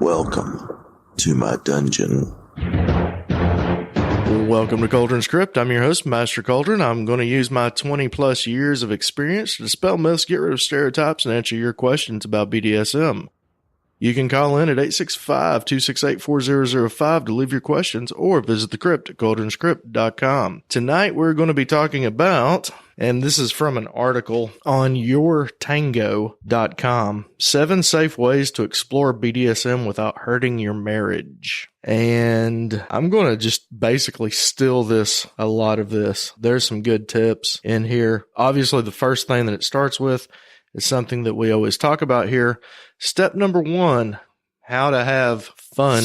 Welcome to my dungeon. Welcome to Cauldron's Krypt. I'm your host, Master Cauldron. I'm going to use my 20 plus years of experience to dispel myths, get rid of stereotypes, and answer your questions about BDSM. You can call in at 865-268-4005 to leave your questions or visit the Krypt at cauldronskrypt.com. Tonight we're going to be talking about, and this is from an article on yourtango.com, 7 safe ways to explore BDSM without hurting your marriage. And I'm going to just basically steal a lot of this. There's some good tips in here. Obviously, the first thing that it starts with is something that we always talk about here. Step number 1, how to have fun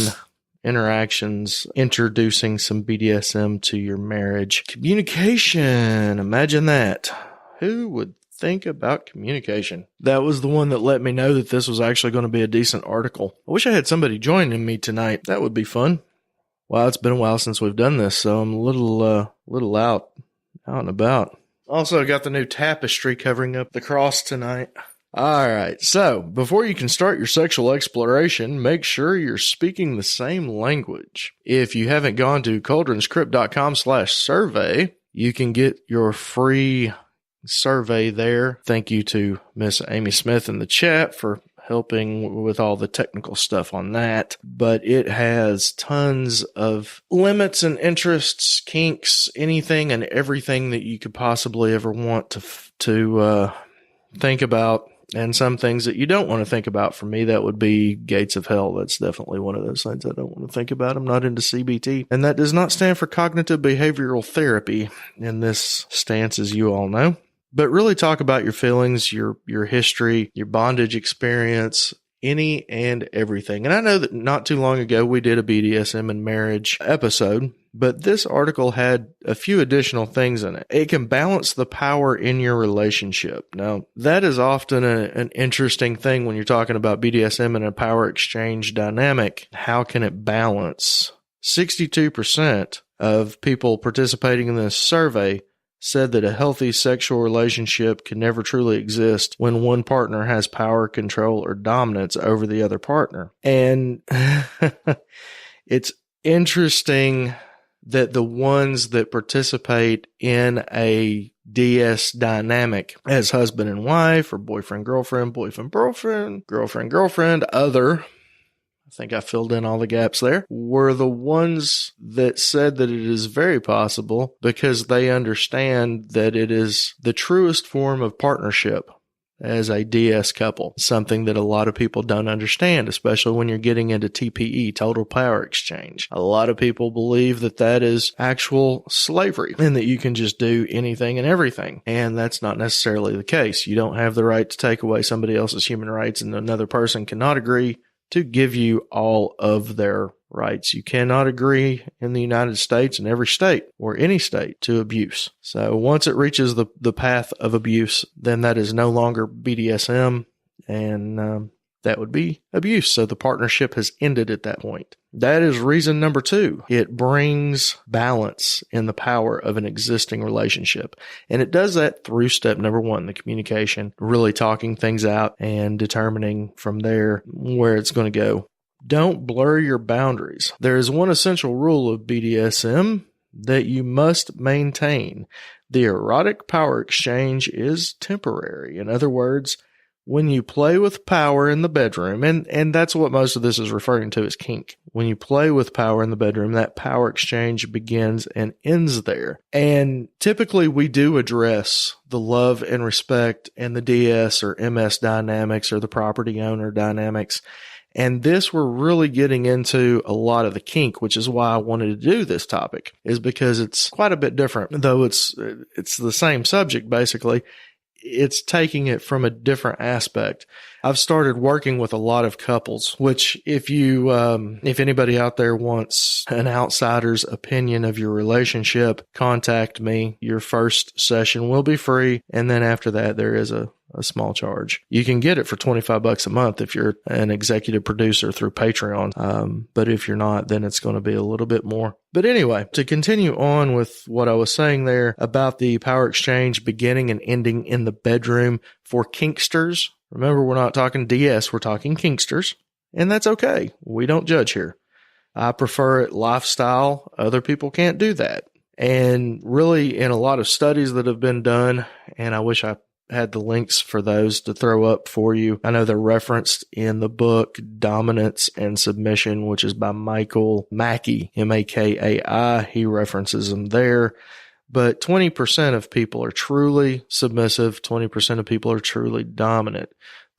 interactions, introducing some BDSM to your marriage. Communication. Imagine that. Who would think about communication? That was the one that let me know that this was actually going to be a decent article. I wish I had somebody joining me tonight. That would be fun. Wow, it's been a while since we've done this, so I'm a little out and about. Also got the new tapestry covering up the cross tonight. All right, so before you can start your sexual exploration, make sure you're speaking the same language. If you haven't gone to cauldronskrypt.com/survey, you can get your free survey there. Thank you to Miss Amy Smith in the chat for helping with all the technical stuff on that. But it has tons of limits and interests, kinks, anything and everything that you could possibly ever want to think about. And some things that you don't want to think about. For me, that would be gates of hell. That's definitely one of those things I don't want to think about. I'm not into CBT. And that does not stand for cognitive behavioral therapy in this stance, as you all know. But really talk about your feelings, your history, your bondage experience, any and everything. And I know that not too long ago we did a BDSM and marriage episode, but this article had a few additional things in it. It can balance the power in your relationship. Now, that is often an interesting thing when you're talking about BDSM and a power exchange dynamic. How can it balance? 62% of people participating in this survey said that a healthy sexual relationship can never truly exist when one partner has power, control, or dominance over the other partner. And it's interesting that the ones that participate in a DS dynamic as husband and wife, or boyfriend, girlfriend, girlfriend, other, I think I filled in all the gaps there, were the ones that said that it is very possible because they understand that it is the truest form of partnership as a DS couple, something that a lot of people don't understand, especially when you're getting into T.P.E, total power exchange. A lot of people believe that that is actual slavery and that you can just do anything and everything. And that's not necessarily the case. You don't have the right to take away somebody else's human rights, and another person cannot agree to give you all of their rights. You cannot agree in the United States, in every state or any state, to abuse. So once it reaches the path of abuse, then that is no longer BDSM, and that would be abuse. So the partnership has ended at that point. That is reason number 2. It brings balance in the power of an existing relationship. And it does that through step number 1, the communication, really talking things out and determining from there where it's going to go. Don't blur your boundaries. There is one essential rule of BDSM that you must maintain. The erotic power exchange is temporary. In other words, when you play with power in the bedroom, and that's what most of this is referring to as kink. When you play with power in the bedroom, that power exchange begins and ends there. And typically we do address the love and respect and the DS or MS dynamics or the property owner dynamics. And this we're really getting into a lot of the kink, which is why I wanted to do this topic, is because it's quite a bit different. Though it's the same subject, basically. It's taking it from a different aspect. I've started working with a lot of couples, which if anybody out there wants an outsider's opinion of your relationship, contact me. Your first session will be free. And then after that, there is a small charge. You can get it for $25 a month if you're an executive producer through Patreon. But if you're not, then it's going to be a little bit more. But anyway, to continue on with what I was saying there about the power exchange beginning and ending in the bedroom for kinksters, Remember, we're not talking DS, we're talking kinksters, and that's okay. We don't judge here. I prefer it lifestyle. Other people can't do that. And really, in a lot of studies that have been done, and I wish I had the links for those to throw up for you. I know they're referenced in the book Dominance and Submission, which is by Michael Mackey, M-A-K-A-I. He references them there. But 20% of people are truly submissive. 20% of people are truly dominant.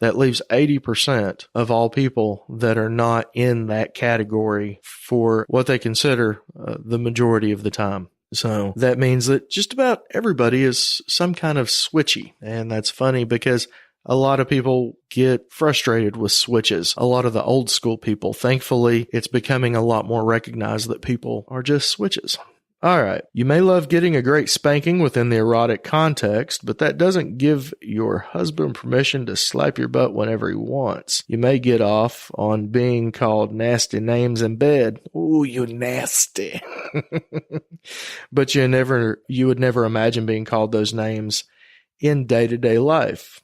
That leaves 80% of all people that are not in that category for what they consider the majority of the time. So that means that just about everybody is some kind of switchy. And that's funny because a lot of people get frustrated with switches. A lot of the old school people, thankfully, it's becoming a lot more recognized that people are just switches. All right. You may love getting a great spanking within the erotic context, but that doesn't give your husband permission to slap your butt whenever he wants. You may get off on being called nasty names in bed. Ooh, you nasty. But you would never imagine being called those names in day-to-day life.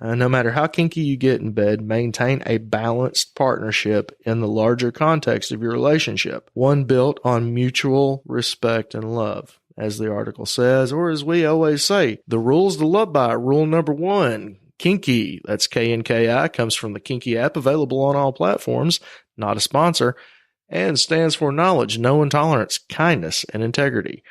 No matter how kinky you get in bed, maintain a balanced partnership in the larger context of your relationship, one built on mutual respect and love. As the article says, or as we always say, the rules to love by. Rule number 1, kinky. That's KNKI, comes from the Kinky app, available on all platforms, not a sponsor, and stands for knowledge, no intolerance, kindness, and integrity.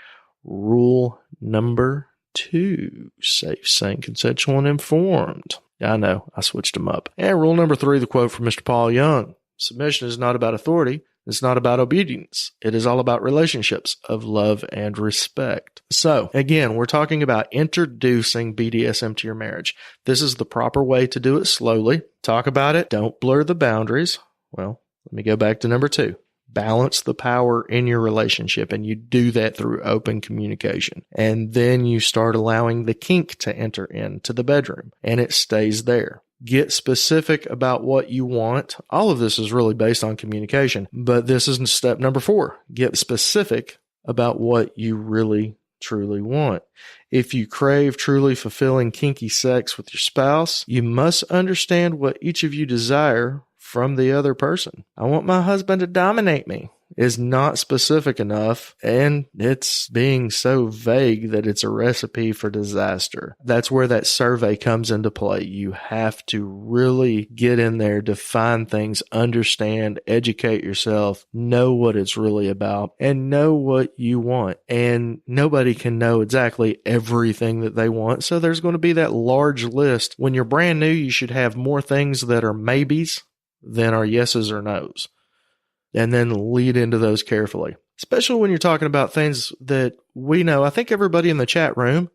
Rule number 2, safe, sane, consensual, and informed. I know, I switched them up. And rule number 3, the quote from Mr. Paul Young. Submission is not about authority. It's not about obedience. It is all about relationships of love and respect. So, again, we're talking about introducing BDSM to your marriage. This is the proper way to do it slowly. Talk about it. Don't blur the boundaries. Well, let me go back to number 2. Balance the power in your relationship, and you do that through open communication. And then you start allowing the kink to enter into the bedroom, and it stays there. Get specific about what you want. All of this is really based on communication, but this is step number 4. Get specific about what you really, truly want. If you crave truly fulfilling kinky sex with your spouse, you must understand what each of you desire from the other person. I want my husband to dominate me is not specific enough, and it's being so vague that it's a recipe for disaster. That's where that survey comes into play. You have to really get in there, define things, understand, educate yourself, know what it's really about, and know what you want. And nobody can know exactly everything that they want, so there's going to be that large list. When you're brand new, you should have more things that are maybes than are yeses or nos. And then lead into those carefully, especially when you're talking about things that we know. I think everybody in the chat room,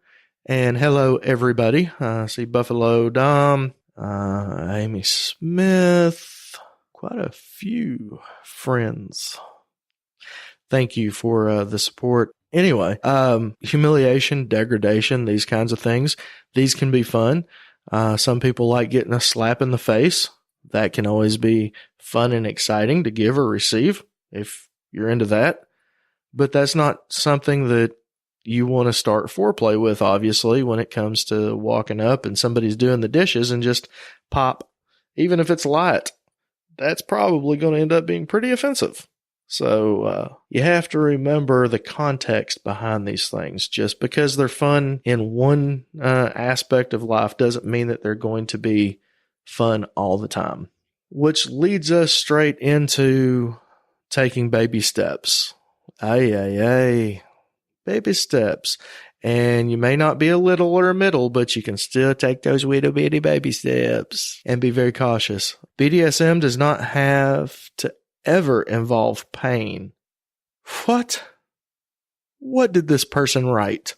and hello, everybody. I see Buffalo Dom, Amy Smith, quite a few friends. Thank you for the support. Anyway, humiliation, degradation, these kinds of things, these can be fun. Some people like getting a slap in the face. That can always be fun and exciting to give or receive if you're into that. But that's not something that you want to start foreplay with, obviously, when it comes to walking up and somebody's doing the dishes and just pop, even if it's light. That's probably going to end up being pretty offensive. So you have to remember the context behind these things. Just because they're fun in one aspect of life doesn't mean that they're going to be fun all the time, which leads us straight into taking baby steps. Baby steps. And you may not be a little or a middle, but you can still take those little bitty baby steps and be very cautious. BDSM does not have to ever involve pain. What? What did this person write?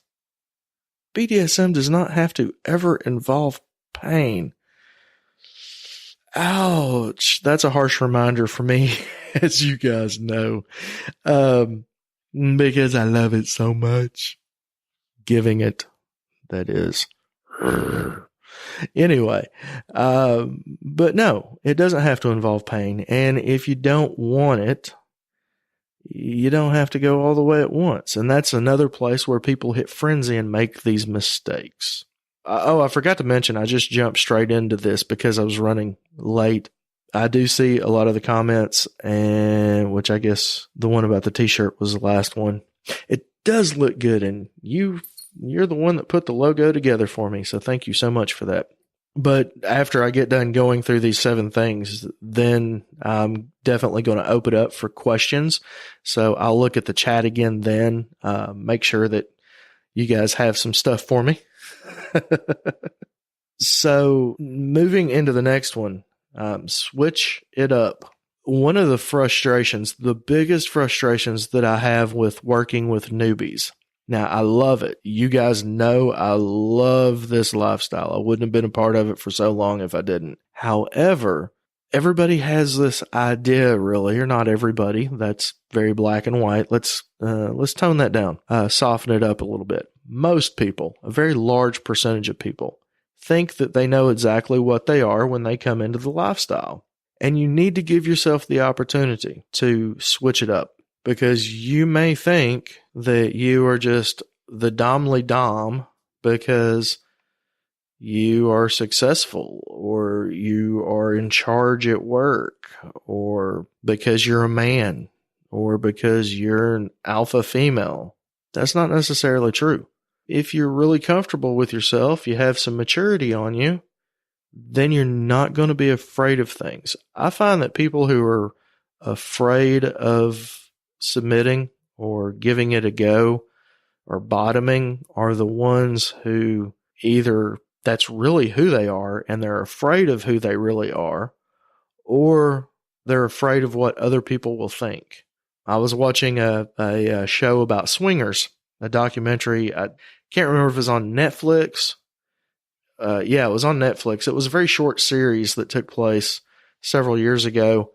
BDSM does not have to ever involve pain. Ouch. That's a harsh reminder for me, as you guys know, because I love it so much. Giving it, that is. Anyway, but no, it doesn't have to involve pain. And if you don't want it, you don't have to go all the way at once. And that's another place where people hit frenzy and make these mistakes. I forgot to mention, I just jumped straight into this because I was running late. I do see a lot of the comments, and which I guess the one about the t-shirt was the last one. It does look good, and you're the one that put the logo together for me, so thank you so much for that. But after I get done going through these 7 things, then I'm definitely going to open it up for questions. So I'll look at the chat again then, make sure that you guys have some stuff for me. So moving into the next one, switch it up. One of the biggest frustrations that I have with working with newbies. Now, I love it. You guys know I love this lifestyle. I wouldn't have been a part of it for so long if I didn't. However, everybody has this idea, really, or not everybody. That's very black and white. Let's tone that down, soften it up a little bit. Most people, a very large percentage of people, think that they know exactly what they are when they come into the lifestyle. And you need to give yourself the opportunity to switch it up, because you may think that you are just the domly dom because you are successful, or you are in charge at work, or because you're a man, or because you're an alpha female. That's not necessarily true. If you're really comfortable with yourself, you have some maturity on you, then you're not going to be afraid of things. I find that people who are afraid of submitting or giving it a go or bottoming are the ones who either that's really who they are and they're afraid of who they really are, or they're afraid of what other people will think. I was watching a show about swingers, a documentary. I can't remember if it was on Netflix. Yeah, it was on Netflix. It was a very short series that took place several years ago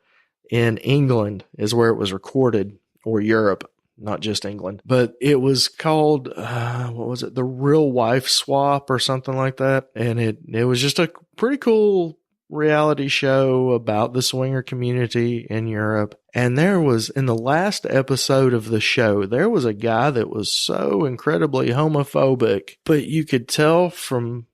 in England, is where it was recorded, or Europe, not just England. But it was called, what was it? The Real Wife Swap or something like that. And it was just a pretty cool reality show about the swinger community in Europe. And there was, in the last episode of the show, there was a guy that was so incredibly homophobic, but you could tell from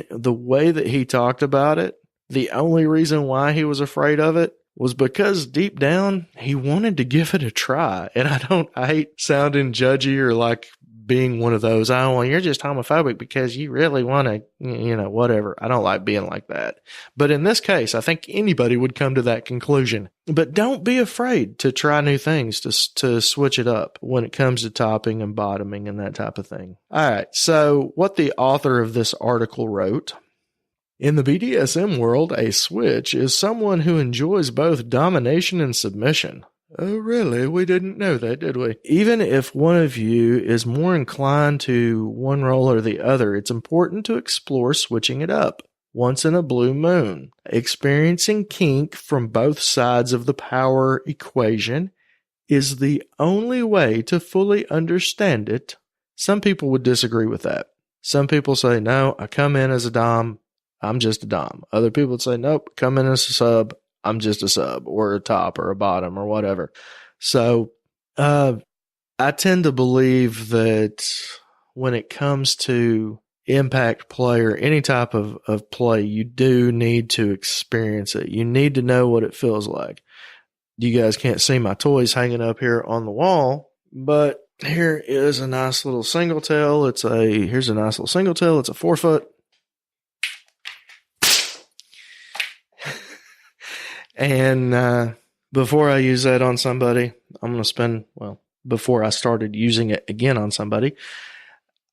the way that he talked about it, the only reason why he was afraid of it was because deep down he wanted to give it a try. And I hate sounding judgy or like being one of those, oh, well, you're just homophobic because you really want to, whatever. I don't like being like that. But in this case, I think anybody would come to that conclusion. But don't be afraid to try new things, to switch it up when it comes to topping and bottoming and that type of thing. All right. So what the author of this article wrote: in the BDSM world, a switch is someone who enjoys both domination and submission. Oh, really? We didn't know that, did we? Even if one of you is more inclined to one role or the other, it's important to explore switching it up. Once in a blue moon, experiencing kink from both sides of the power equation is the only way to fully understand it. Some people would disagree with that. Some people say, no, I come in as a dom, I'm just a dom. Other people would say, nope, come in as a sub, I'm just a sub, or a top, or a bottom, or whatever. So I tend to believe that when it comes to impact play or any type of play, you do need to experience it. You need to know what it feels like. You guys can't see my toys hanging up here on the wall, but here is a nice little single tail. Here's a nice little single tail. It's a 4-foot. And before I use that on somebody, before I started using it again on somebody,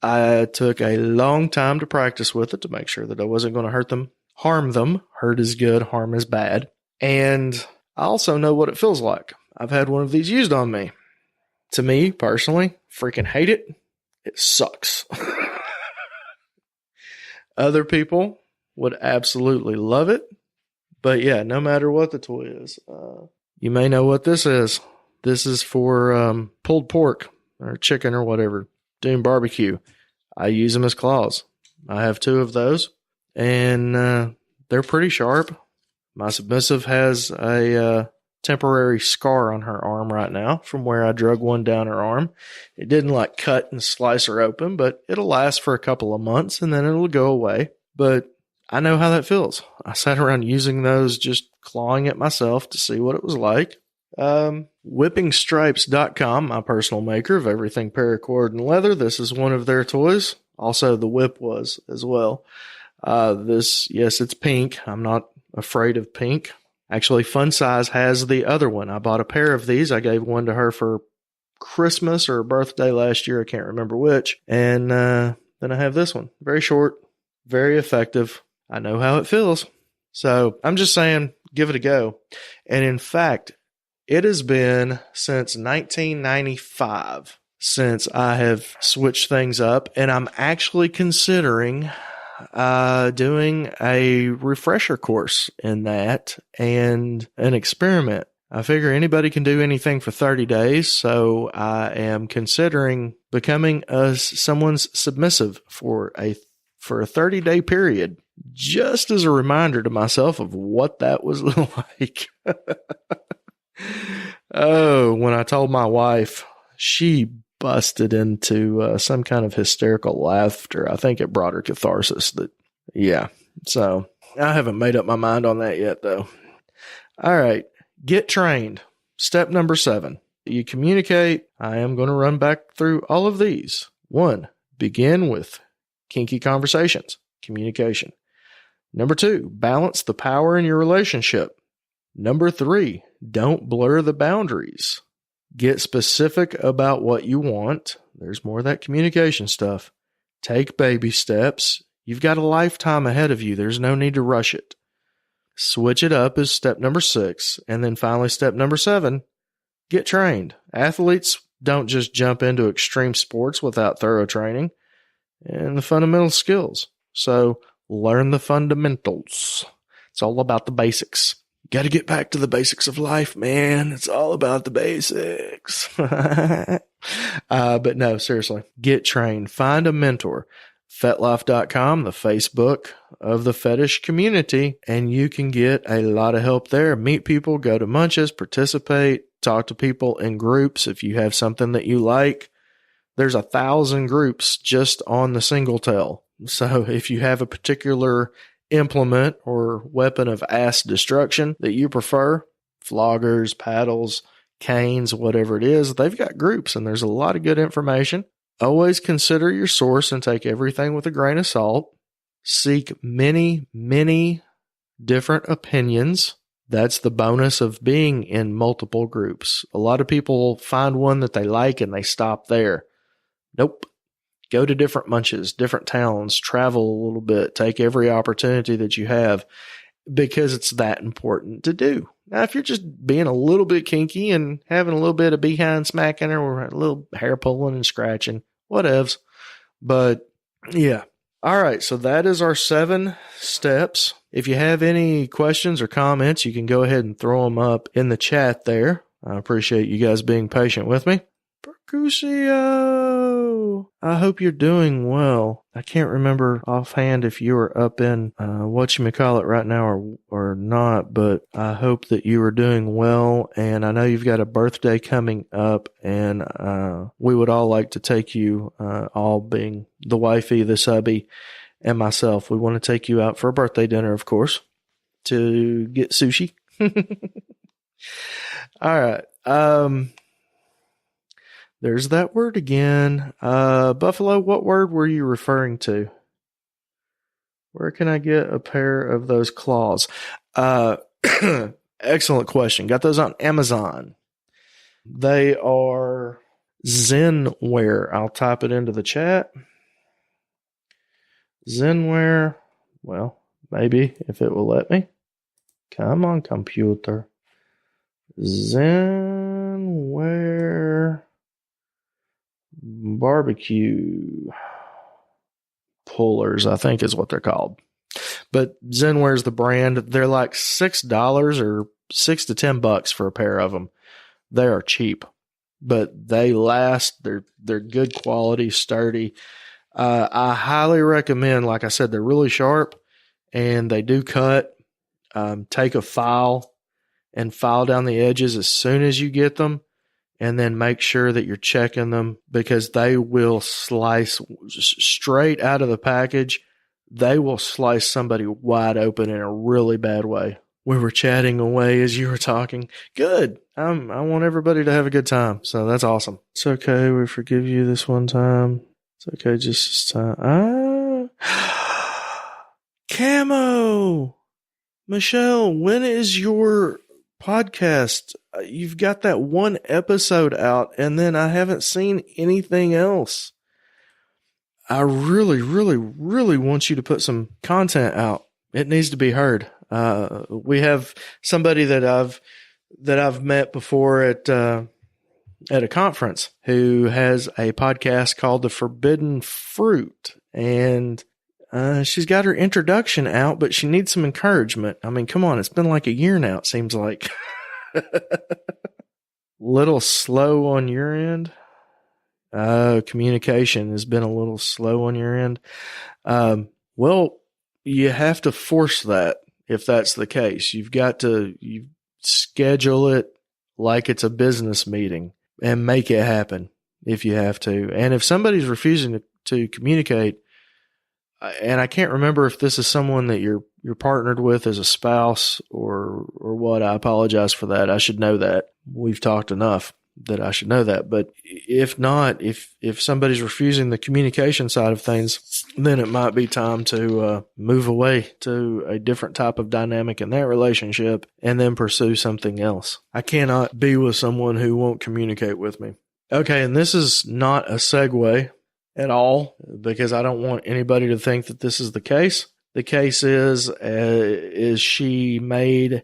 I took a long time to practice with it to make sure that I wasn't going to harm them. Hurt is good, harm is bad. And I also know what it feels like. I've had one of these used on me. To me, personally, freaking hate it. It sucks. Other people would absolutely love it. But yeah, no matter what the toy is, you may know what this is. This is for pulled pork or chicken or whatever, doing barbecue. I use them as claws. I have 2 of those, and they're pretty sharp. My submissive has a temporary scar on her arm right now from where I drug one down her arm. It didn't like cut and slice her open, but it'll last for a couple of months and then it'll go away. But I know how that feels. I sat around using those, just clawing at myself to see what it was like. Whippingstripes.com, my personal maker of everything paracord and leather. This is one of their toys. Also, the whip was as well. Yes, it's pink. I'm not afraid of pink. Actually, Funsize has the other one. I bought a pair of these. I gave one to her for Christmas or birthday last year. I can't remember which. And then I have this one. Very short, very effective. I know how it feels. So I'm just saying, give it a go. And in fact, it has been since 1995 since I have switched things up, and I'm actually considering doing a refresher course in that and an experiment. I figure anybody can do anything for 30 days, so I am considering becoming someone's submissive for a 30-day period, just as a reminder to myself of what that was like. Oh, when I told my wife, she busted into some kind of hysterical laughter. I think it brought her catharsis. So I haven't made up my mind on that yet, though. All right, get trained. Step number 7. You communicate. I am going to run back through all of these. 1, begin with kinky conversations, communication. Number 2, balance the power in your relationship. Number 3, don't blur the boundaries. Get specific about what you want. There's more of that communication stuff. Take baby steps. You've got a lifetime ahead of you. There's no need to rush it. Switch it up is step number 6. And then finally, step number 7, get trained. Athletes don't just jump into extreme sports without thorough training and the fundamental skills. So learn the fundamentals. It's all about the basics. Got to get back to the basics of life, man. It's all about the basics. But no, seriously, get trained. Find a mentor. FetLife.com, the Facebook of the fetish community, and you can get a lot of help there. Meet people, go to munches, participate, talk to people in groups. If you have something that you like, there's 1,000 groups just on the single tail. So if you have a particular implement or weapon of ass destruction that you prefer, floggers, paddles, canes, whatever it is, they've got groups and there's a lot of good information. Always consider your source and take everything with a grain of salt. Seek many, many different opinions. That's the bonus of being in multiple groups. A lot of people find one that they like and they stop there. Nope. Go to different munches, different towns, travel a little bit, take every opportunity that you have because it's that important to do. Now, if you're just being a little bit kinky and having a little bit of behind smacking or a little hair pulling and scratching, whatevs. But yeah. All right. So that is our 7 steps. If you have any questions or comments, you can go ahead and throw them up in the chat there. I appreciate you guys being patient with me. Percusio, I hope you're doing well. I can't remember offhand if you are up in whatchamacallit right now or not, but I hope that you are doing well. And I know you've got a birthday coming up, and we would all like to take you, all being the wifey, the subby, and myself. We want to take you out for a birthday dinner, of course, to get sushi. All right. There's that word again. Buffalo, what word were you referring to? Where can I get a pair of those claws? Excellent question. Got those on Amazon. They are Zenware. I'll type it into the chat. Zenware. Well, maybe if it will let me. Come on, computer. Zenware. Barbecue pullers, I think is what they're called. But Zenware's the brand. They're like $6 or $6 to $10 for a pair of them. They are cheap, but they last. They're good quality, sturdy. I highly recommend. Like I said, they're really sharp and they do cut. Take a file and file down the edges as soon as you get them. And then make sure that you're checking them, because they will slice straight out of the package. They will slice somebody wide open in a really bad way. We were chatting away as you were talking. Good. I want everybody to have a good time. So that's awesome. It's okay. We forgive you this one time. It's okay just this time. Camo! Michelle, when is your podcast? You've got that one episode out, and then I haven't seen anything else. I really, really, really want you to put some content out. It needs to be heard. We have somebody that I've met before at a conference who has a podcast called The Forbidden Fruit, and she's got her introduction out, but she needs some encouragement. I mean, come on, it's been like a year now, it seems like. Little slow on your end. Communication has been a little slow on your end. Well, you have to force that if that's the case. You schedule it like it's a business meeting and make it happen if you have to. And if somebody's refusing to communicate, and I can't remember if this is someone that you're partnered with as a spouse or what. I apologize for that. I should know that. We've talked enough that I should know that. But if not, if somebody's refusing the communication side of things, then it might be time to move away to a different type of dynamic in that relationship and then pursue something else. I cannot be with someone who won't communicate with me. Okay, and this is not a segue at all, because I don't want anybody to think that this is the case. The case is she made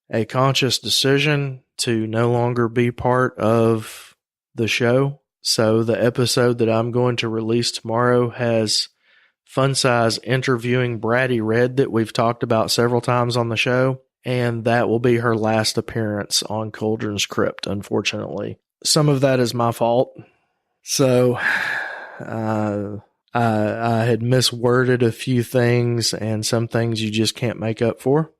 a conscious decision to no longer be part of the show. So the episode that I'm going to release tomorrow has Funsize interviewing Bratty Red that we've talked about several times on the show, and that will be her last appearance on Cauldron's Krypt, unfortunately. Some of that is my fault. So I had misworded a few things, and some things you just can't make up for.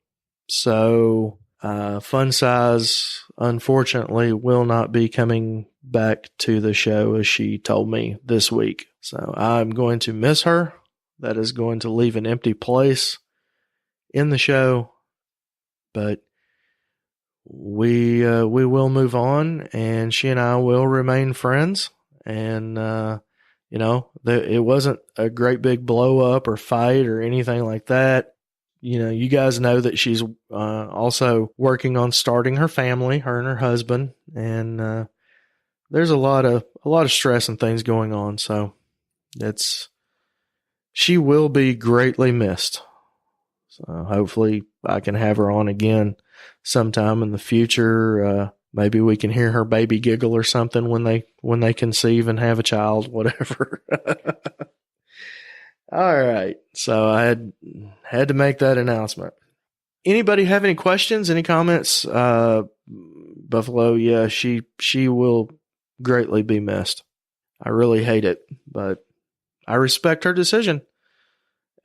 So Funsize, unfortunately, will not be coming back to the show, as she told me this week. So I'm going to miss her. That is going to leave an empty place in the show. But we will move on, and she and I will remain friends. And it wasn't a great big blow up or fight or anything like that. You guys know that she's also working on starting her family, her and her husband, and there's a lot of stress and things going on. So she will be greatly missed. So hopefully I can have her on again sometime in the future. Maybe we can hear her baby giggle or something when they conceive and have a child, whatever. All right. So I had to make that announcement. Anybody have any questions, any comments? Buffalo, yeah, she will greatly be missed. I really hate it, but I respect her decision.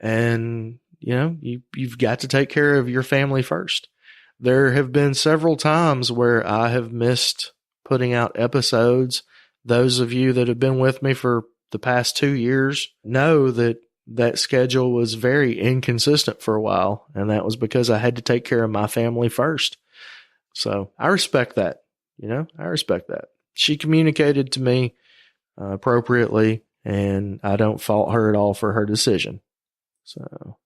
And, you've got to take care of your family first. There have been several times where I have missed putting out episodes. Those of you that have been with me for the past 2 years know that schedule was very inconsistent for a while, and that was because I had to take care of my family first. So I respect that. I respect that. She communicated to me appropriately, and I don't fault her at all for her decision. So,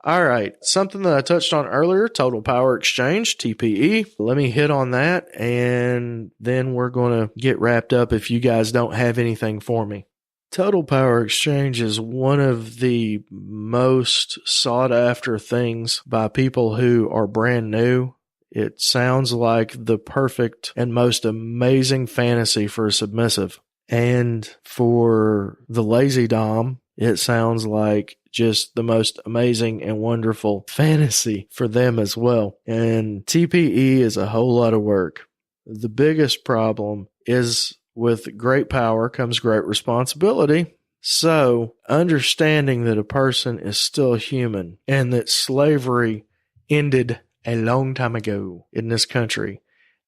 all right. Something that I touched on earlier, Total Power Exchange, T.P.E. Let me hit on that, and then we're going to get wrapped up if you guys don't have anything for me. Total Power Exchange is one of the most sought after things by people who are brand new. It sounds like the perfect and most amazing fantasy for a submissive. And for the lazy dom, it sounds like just the most amazing and wonderful fantasy for them as well. And T.P.E. is a whole lot of work. The biggest problem is with great power comes great responsibility. So understanding that a person is still human and that slavery ended a long time ago in this country.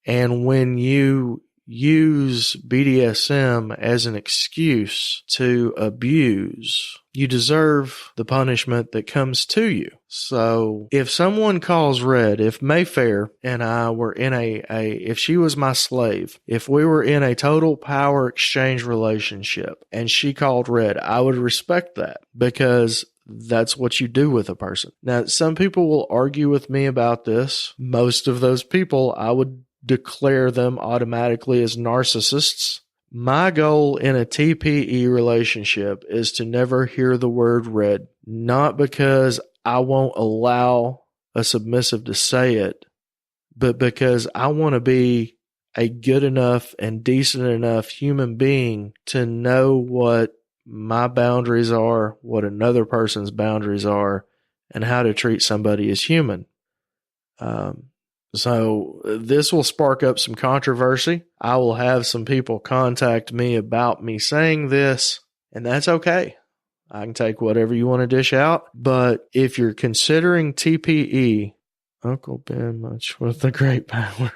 And when you use BDSM as an excuse to abuse, you deserve the punishment that comes to you. So if someone calls Red, if Mayfair and I were in if she was my slave, if we were in a total power exchange relationship and she called Red, I would respect that because that's what you do with a person. Now, some people will argue with me about this. Most of those people, I would declare them automatically as narcissists. My goal in a T.P.E relationship is to never hear the word red, not because I won't allow a submissive to say it, but because I want to be a good enough and decent enough human being to know what my boundaries are, what another person's boundaries are, and how to treat somebody as human. So this will spark up some controversy. I will have some people contact me about me saying this, and that's okay. I can take whatever you want to dish out. But if you're considering T.P.E, Uncle Ben much with the great power.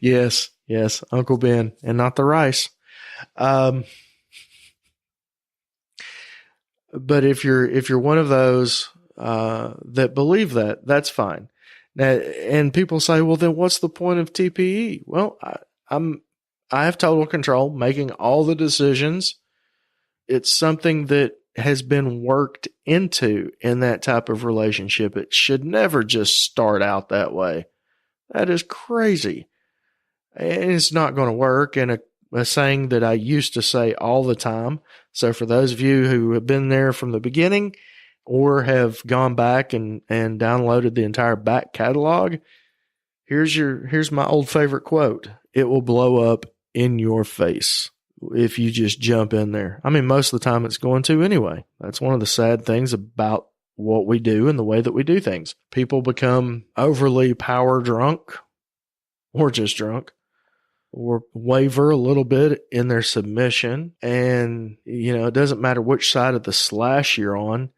Yes, Uncle Ben, and not the rice. But if you're one of those that believe that, that's fine. Now, and people say, well, then what's the point of T.P.E? Well, I have total control, making all the decisions. It's something that has been worked into in that type of relationship. It should never just start out that way. That is crazy. And it's not going to work. And a saying that I used to say all the time. So for those of you who have been there from the beginning, or have gone back and downloaded the entire back catalog, here's my old favorite quote. It will blow up in your face if you just jump in there. I mean, most of the time it's going to anyway. That's one of the sad things about what we do and the way that we do things. People become overly power drunk, or just drunk, or waver a little bit in their submission. And, it doesn't matter which side of the slash you're on.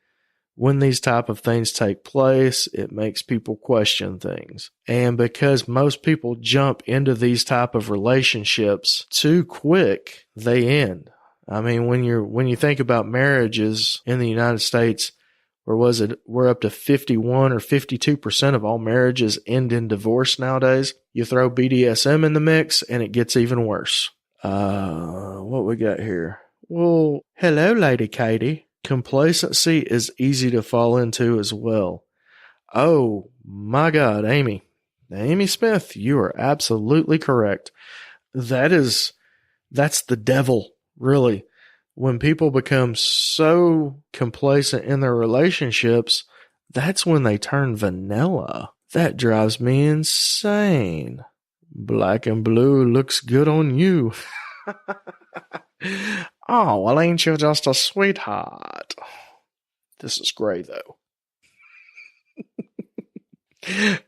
When these type of things take place, it makes people question things. And because most people jump into these type of relationships too quick, they end. I mean, when you think about marriages in the United States, we're up to 51 or 52% of all marriages end in divorce nowadays. You throw BDSM in the mix and it gets even worse. What we got here? Well, hello, Lady Katie. Complacency is easy to fall into as well. Oh my God, Amy Smith, you are absolutely correct. That's the devil, really. When people become so complacent in their relationships, that's when they turn vanilla. That drives me insane. Black and blue looks good on you. Oh, well, ain't you just a sweetheart? This is great, though.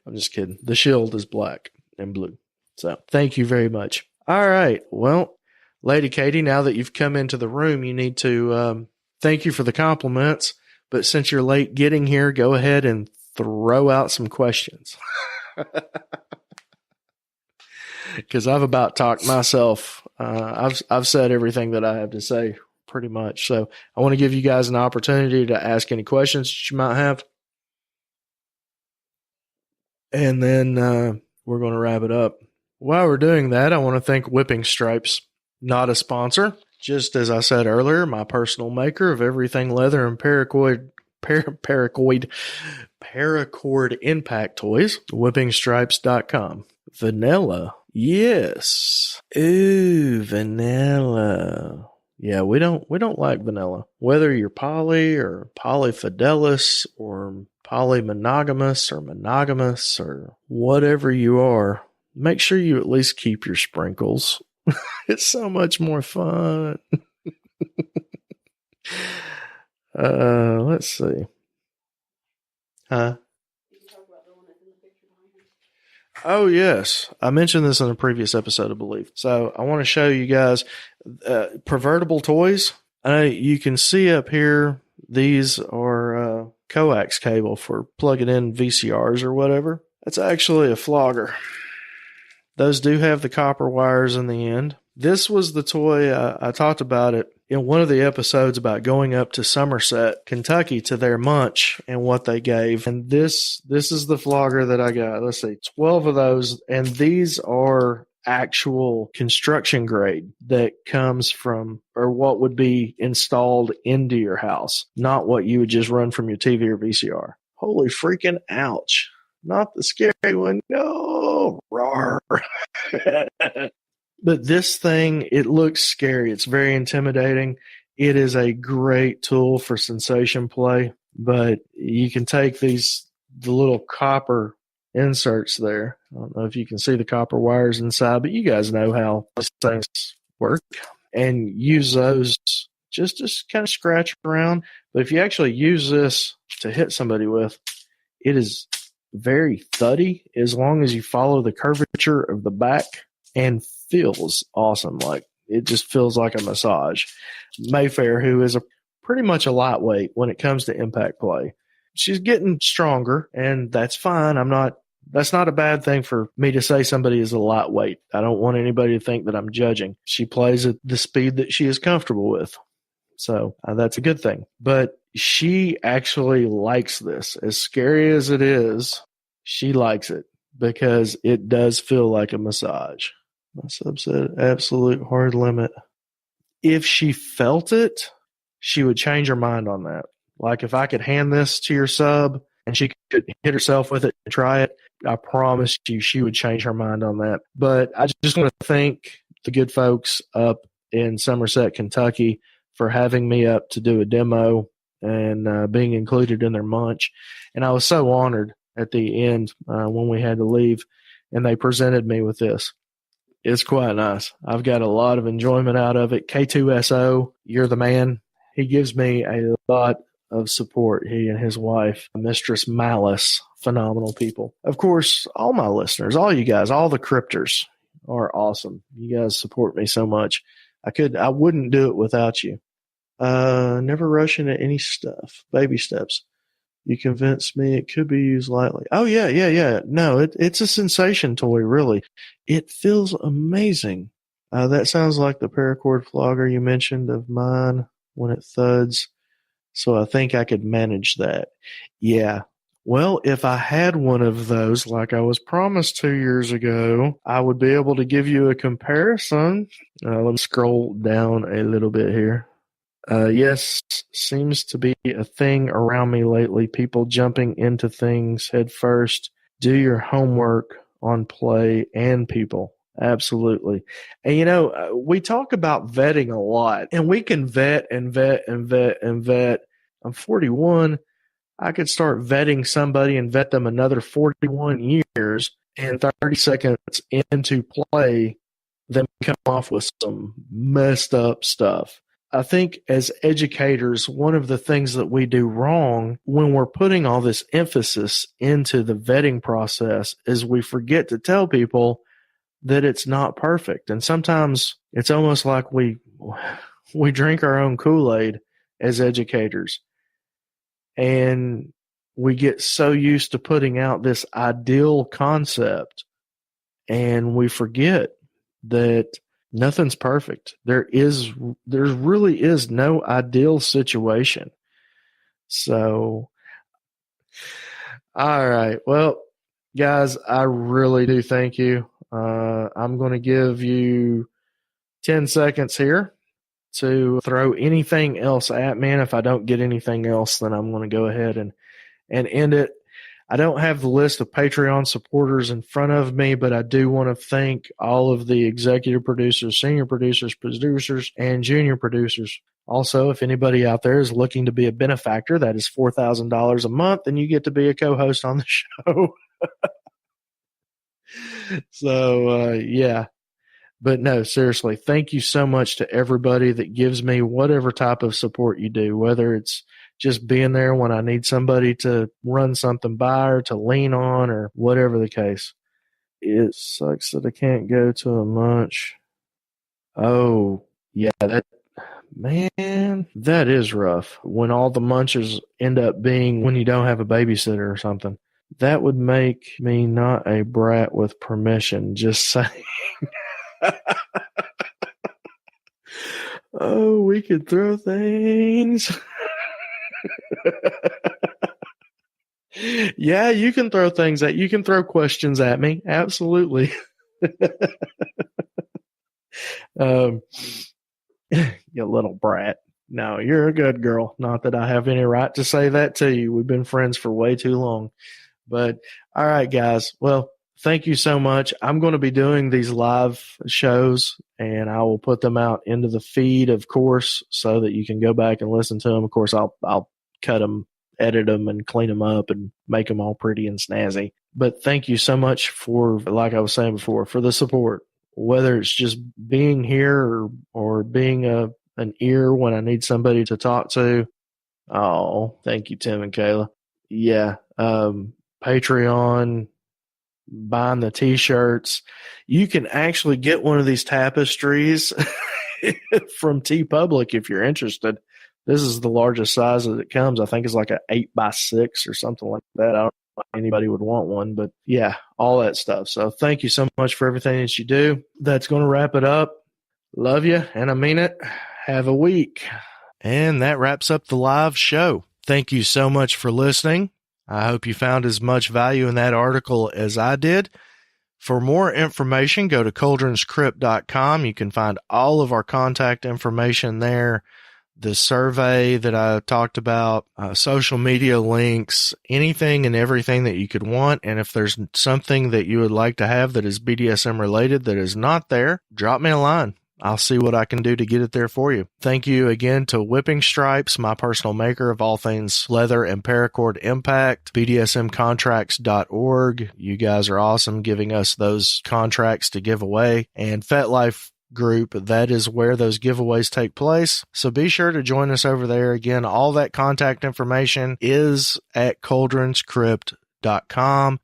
I'm just kidding. The shield is black and blue. So, thank you very much. All right. Well, Lady Katie, now that you've come into the room, you need to thank you for the compliments. But since you're late getting here, go ahead and throw out some questions. Because I've about talked myself. I've said everything that I have to say pretty much. So I want to give you guys an opportunity to ask any questions that you might have. And then we're going to wrap it up. While we're doing that, I want to thank Whipping Stripes, not a sponsor. Just as I said earlier, my personal maker of everything leather and paracord impact toys, whippingstripes.com. Vanilla. Yes. Ooh, vanilla. Yeah, we don't like vanilla. Whether you're poly or polyfidelis or polymonogamous or monogamous or whatever you are, make sure you at least keep your sprinkles. It's so much more fun. Let's see. Huh? Oh, yes. I mentioned this in a previous episode, I believe. So I want to show you guys pervertible toys. You can see up here, these are coax cable for plugging in VCRs or whatever. That's actually a flogger. Those do have the copper wires in the end. This was the toy, I talked about it in one of the episodes about going up to Somerset, Kentucky to their munch and what they gave. And this is the flogger that I got. Let's see, 12 of those. And these are actual construction grade that comes from, or what would be installed into your house, not what you would just run from your TV or VCR. Holy freaking ouch. Not the scary one. No. Rawr. But this thing, it looks scary. It's very intimidating. It is a great tool for sensation play, but you can take the little copper inserts there. I don't know if you can see the copper wires inside, but you guys know how these things work, and use those just to kind of scratch around. But if you actually use this to hit somebody with, it is very thuddy as long as you follow the curvature of the back, and feels awesome. Like, it just feels like a massage. Mayfair, who is pretty much a lightweight when it comes to impact play, she's getting stronger, and that's fine. That's not a bad thing for me to say somebody is a lightweight. I don't want anybody to think that I'm judging. She plays at the speed that she is comfortable with. So that's a good thing. But she actually likes this. As scary as it is, she likes it because it does feel like a massage. My sub said absolute hard limit. If she felt it, she would change her mind on that. Like, if I could hand this to your sub and she could hit herself with it and try it, I promise you she would change her mind on that. But I just want to thank the good folks up in Somerset, Kentucky for having me up to do a demo and being included in their munch. And I was so honored at the end when we had to leave, and they presented me with this. It's quite nice. I've got a lot of enjoyment out of it. K2SO, you're the man. He gives me a lot of support, he and his wife, Mistress Malice, phenomenal people. Of course, all my listeners, all you guys, all the Krypters are awesome. You guys support me so much. I wouldn't do it without you. Never rush into any stuff. Baby steps. You convinced me it could be used lightly. Oh, yeah. No, it's a sensation toy, really. It feels amazing. That sounds like the paracord flogger you mentioned of mine when it thuds. So I think I could manage that. Yeah. Well, if I had one of those like I was promised 2 years ago, I would be able to give you a comparison. Let me scroll down a little bit here. Yes, seems to be a thing around me lately. People jumping into things head first. Do your homework on play and people. Absolutely. And, we talk about vetting a lot, and we can vet and vet and vet and vet. I'm 41. I could start vetting somebody and vet them another 41 years, and 30 seconds into play, them come off with some messed up stuff. I think as educators, one of the things that we do wrong when we're putting all this emphasis into the vetting process is we forget to tell people that it's not perfect. And sometimes it's almost like we drink our own Kool-Aid as educators. And we get so used to putting out this ideal concept, and we forget that nothing's perfect. There really is no ideal situation. So, all right. Well, guys, I really do thank you. I'm going to give you 10 seconds here to throw anything else at me. And if I don't get anything else, then I'm going to go ahead and end it. I don't have the list of Patreon supporters in front of me, but I do want to thank all of the executive producers, senior producers, and junior producers. Also, if anybody out there is looking to be a benefactor, that is $4,000 a month, and you get to be a co-host on the show. So, yeah. But no, seriously, thank you so much to everybody that gives me whatever type of support you do, whether it's just being there when I need somebody to run something by or to lean on or whatever the case. It sucks that I can't go to a munch. Oh, yeah, that is rough when all the munches end up being when you don't have a babysitter or something. That would make me not a brat with permission, just saying. Oh, we could throw things. Yeah, you can throw things at you can throw questions at me. Absolutely. You little brat. No, you're a good girl. Not that I have any right to say that to you. We've been friends for way too long. But all right, guys. Well, thank you so much. I'm going to be doing these live shows, and I will put them out into the feed, of course, so that you can go back and listen to them. Of course, I'll cut them, edit them, and clean them up and make them all pretty and snazzy. But thank you so much for, like I was saying before, for the support, whether it's just being here or being an ear when I need somebody to talk to. Oh, thank you, Tim and Kayla. Yeah. Patreon, buying the t-shirts. You can actually get one of these tapestries from TeePublic if you're interested. This is the largest size that it comes. I think it's like an 8x6 or something like that. I don't know if anybody would want one, but yeah, all that stuff. So thank you so much for everything that you do. That's going to wrap it up. Love you, and I mean it. Have a week. And that wraps up the live show. Thank you so much for listening. I hope you found as much value in that article as I did. For more information, go to cauldronskrypt.com. You can find all of our contact information there, the survey that I talked about, social media links, anything and everything that you could want. And if there's something that you would like to have that is BDSM related that is not there, drop me a line. I'll see what I can do to get it there for you. Thank you again to Whipping Stripes, my personal maker of all things leather and paracord impact, BDSMcontracts.org. You guys are awesome giving us those contracts to give away. And FetLife Group, that is where those giveaways take place. So be sure to join us over there. Again, all that contact information is at cauldronskrypt.com.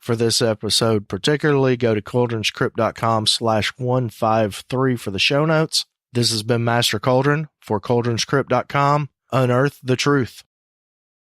For this episode particularly, go to cauldronskrypt.com/153 for the show notes. This has been Master Cauldron for cauldronskrypt.com. Unearth the truth.